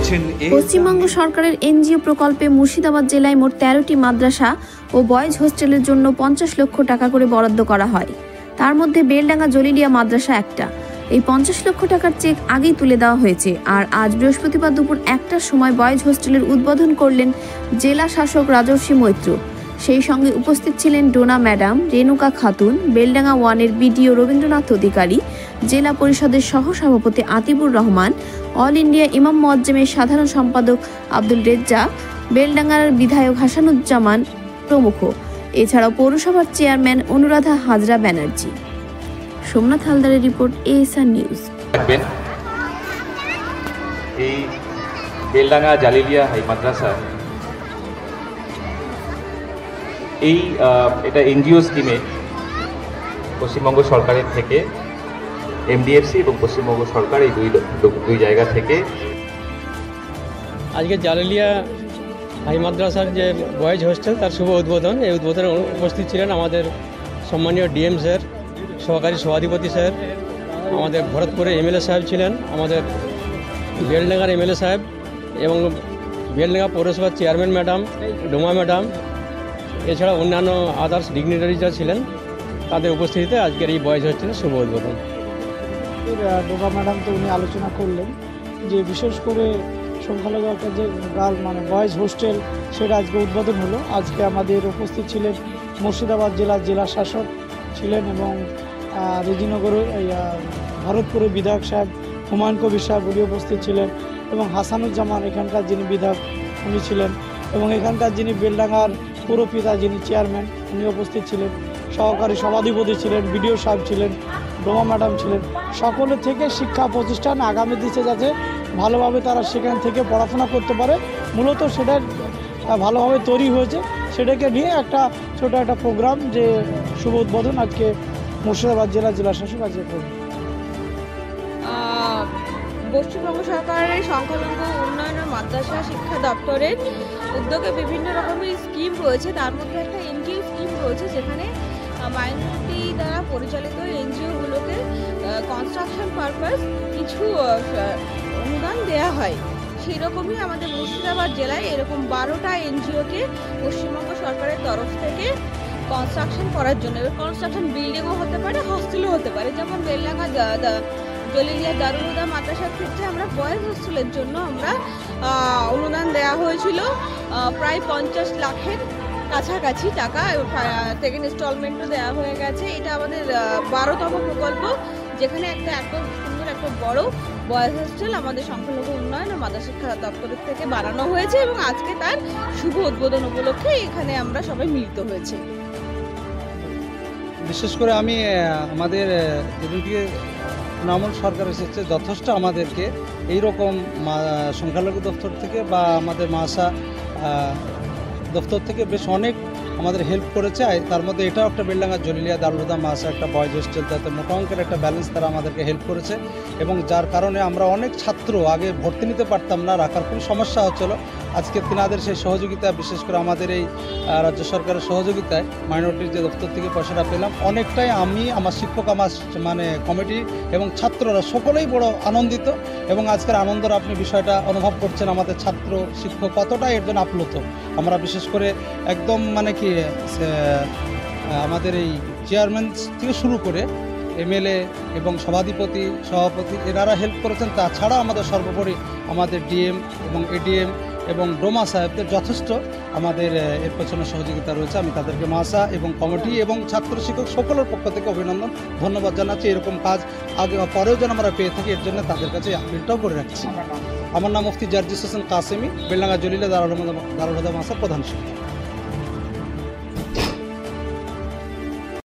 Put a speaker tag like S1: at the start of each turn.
S1: দেখছেন
S2: পশ্চিমবঙ্গ সরকারের এনজিও প্রকল্পে মুর্শিদাবাদ জেলায় মোট 13টি মাদ্রাসা ও বয়েজ হোস্টেলের জন্য 50 লক্ষ টাকা করে বরাদ্দ করা হয়। তার মধ্যে বেলডাঙ্গা জলিলিয়া মাদ্রাসা একটা। এই 50 লক্ষ টাকার চেক আগেই তুলে দেওয়া হয়েছে। আর আজ বৃহস্পতিবার দুপুর 1টার সময় বয়েজ হোস্টেলের উদ্বোধন করলেন জেলা শাসক রাজর্ষি মৈত্র। সেই সঙ্গে উপস্থিত ছিলেন ডোনা ম্যাডাম, রেণুকা খাতুন, বেলডাঙ্গা 1-এর বিডিও রবীন্দ্রনাথ অধিকারী, জেলা পরিষদের সহ-সভাপতি আতিবুর রহমান, অল ইন্ডিয়া ইমাম মুয়াজ্জেমের সাধারণ সম্পাদক আব্দুল রেজ্জাক, বেলডাঙ্গার বিধায়ক হাসানুজ্জামান প্রমুখ। এছাড়াও পৌরসভার চেয়ারম্যান অনুরাধা হাজরা ব্যানার্জি। সোমনাথ হালদারের রিপোর্ট, এএসআর নিউজ।
S3: এই বেলডাঙ্গা জালিলিয়া হাই মাদ্রাসা এটা এনজিও স্কিমে পশ্চিমবঙ্গ সরকারের থেকে এমডিএফসি এবং পশ্চিমবঙ্গ সরকার এই দুই জায়গা থেকে
S4: আজকে জালিলিয়া হাই মাদ্রাসার যে বয়েজ হোস্টেল তার শুভ উদ্বোধন। এই উদ্বোধনে উপস্থিত ছিলেন আমাদের সম্মানীয় ডিএম স্যার, সহকারী সভাধিপতি স্যার, আমাদের ভরতপুরে এমএলএ সাহেব ছিলেন, আমাদের বেলডাঙ্গার এমএলএ সাহেব এবং বেলডাঙ্গা পৌরসভার চেয়ারম্যান ম্যাডাম, ডোমা ম্যাডাম, এছাড়া অন্যান্য আদার্স ডিগনিটারি যা ছিলেন তাদের উপস্থিতিতে আজকের এই বয়েজ হোস্টেলের শুভ উদ্বোধন।
S5: ডোমা ম্যাডাম তো উনি আলোচনা করলেন যে বিশেষ করে সংখ্যালঘু একটা যে বয়েজ হোস্টেল সেটা আজকে উদ্বোধন হলো। আজকে আমাদের উপস্থিত ছিলেন মুর্শিদাবাদ জেলা শাসক ছিলেন এবং রেজিনগর ভরতপুরের বিধায়ক সাহেব হুমায়ুন কবির সাহেব উনি উপস্থিত ছিলেন এবং হাসানুজ্জামান এখানকার যিনি বিধায়ক উনি ছিলেন এবং এখানকার যিনি বেলডাঙ্গার পুরপিতা যিনি চেয়ারম্যান উনি উপস্থিত ছিলেন, সহকারী সভাধিপতি ছিলেন, বিডিও সাহেব ছিলেন, ডোমা ম্যাডাম ছিলেন। সকলের থেকে শিক্ষা প্রতিষ্ঠান আগামী দিনে যাতে ভালোভাবে তারা সেখান থেকে পড়াশোনা করতে পারে, মূলত সেটা ভালোভাবে তৈরি হয়েছে। সেটাকে নিয়ে একটা ছোট একটা প্রোগ্রাম যে শুভ উদ্বোধন আজকে মুর্শিদাবাদ জেলা শাসক আজকে করবেন।
S6: পশ্চিমবঙ্গ সরকারের সংখ্যালঘু উন্নয়ন ও মাদ্রাসা শিক্ষা দপ্তরের উদ্যোগে বিভিন্ন রকমের স্কিম রয়েছে। তার মধ্যে একটা এনজিও স্কিম রয়েছে যেখানে মাইনরিটি দ্বারা পরিচালিত এনজিওগুলোকে কনস্ট্রাকশন পারপাস কিছু অনুদান দেওয়া হয়। সেই রকমই আমাদের মুর্শিদাবাদ জেলায় এরকম 12টা এনজিওকে পশ্চিমবঙ্গ সরকারের তরফ থেকে কনস্ট্রাকশন করার জন্য, এবার কনস্ট্রাকশন বিল্ডিংও হতে পারে, হস্টেলও হতে পারে। যেমন বেলডাঙ্গা জলিলিয়া দারুল হুদা মাদ্রাসার ক্ষেত্রে আমরা বয়েজ হোস্টেলের জন্য আমরা অনুদান দেওয়া হয়েছিল প্রায় 50 লাখের কাছাকাছি টাকা, সেকেন্ড ইনস্টলমেন্টও দেওয়া হয়ে গেছে। এটা আমাদের 12তম প্রকল্প যেখানে এত সুন্দর একটা বড় বয়েজ হোস্টেল আমাদের সংখ্যালঘু উন্নয়ন ও মাদ্রাসা শিক্ষা দপ্তরের থেকে বানানো হয়েছে এবং আজকে তার শুভ উদ্বোধন উপলক্ষে এখানে আমরা সবাই মিলিত হয়েছে।
S7: বিশেষ করে আমি আমাদের যেদিনকে তৃণমূল সরকার এসেছে যথেষ্ট আমাদেরকে এইরকম সংখ্যালঘু দপ্তর থেকে বা আমাদের মাসা দপ্তর থেকে বেশ অনেক আমাদের হেল্প করেছে। তার মধ্যে এটাও একটা বেলডাঙ্গা জলিলিয়া দারুল হুদা মাসা একটা বয়েজ হোস্টেল, তাতে মোটা অঙ্কের একটা ব্যালেন্স তারা আমাদেরকে হেল্প করেছে এবং যার কারণে আমরা অনেক ছাত্র আগে ভর্তি নিতে পারতাম না, রাখার খুব সমস্যা হচ্ছিল। আজকে তিনাদের সেই সহযোগিতা, বিশেষ করে আমাদের এই রাজ্য সরকারের সহযোগিতায় মাইনরিটির যে দপ্তর থেকে পয়সাটা পেলাম অনেকটাই আমি, আমার শিক্ষক, আমার কমিটি এবং ছাত্ররা সকলেই বড় আনন্দিত এবং আজকের আনন্দের আপনি বিষয়টা অনুভব করছেন। আমাদের ছাত্র শিক্ষক কতটা এর জন্য আপ্লুত। আমরা বিশেষ করে একদম আমাদের এই চেয়ারম্যান থেকে শুরু করে এমএলএ এবং সভাপতি এনারা হেল্প করেছেন। তাছাড়া আমাদের সর্বোপরি আমাদের ডিএম এবং এডিএম এবং ডোমা সাহেবদের যথেষ্ট আমাদের এর পেছনে সহযোগিতা রয়েছে। আমি তাদেরকে মাসা এবং কমিটি এবং ছাত্র শিক্ষক সকলের পক্ষ থেকে অভিনন্দন, ধন্যবাদ জানাচ্ছি। এরকম কাজ আগে পরেও যেন আমরা পেয়ে থাকি এর জন্য তাদের কাছে আপিলটাও করে রাখছি। আমার নাম মুফতি জার্জিস হোসেন কাসেমি, বেলডাঙ্গা জলিলিয়া দারুল হুদা মাসার প্রধান শিক্ষক।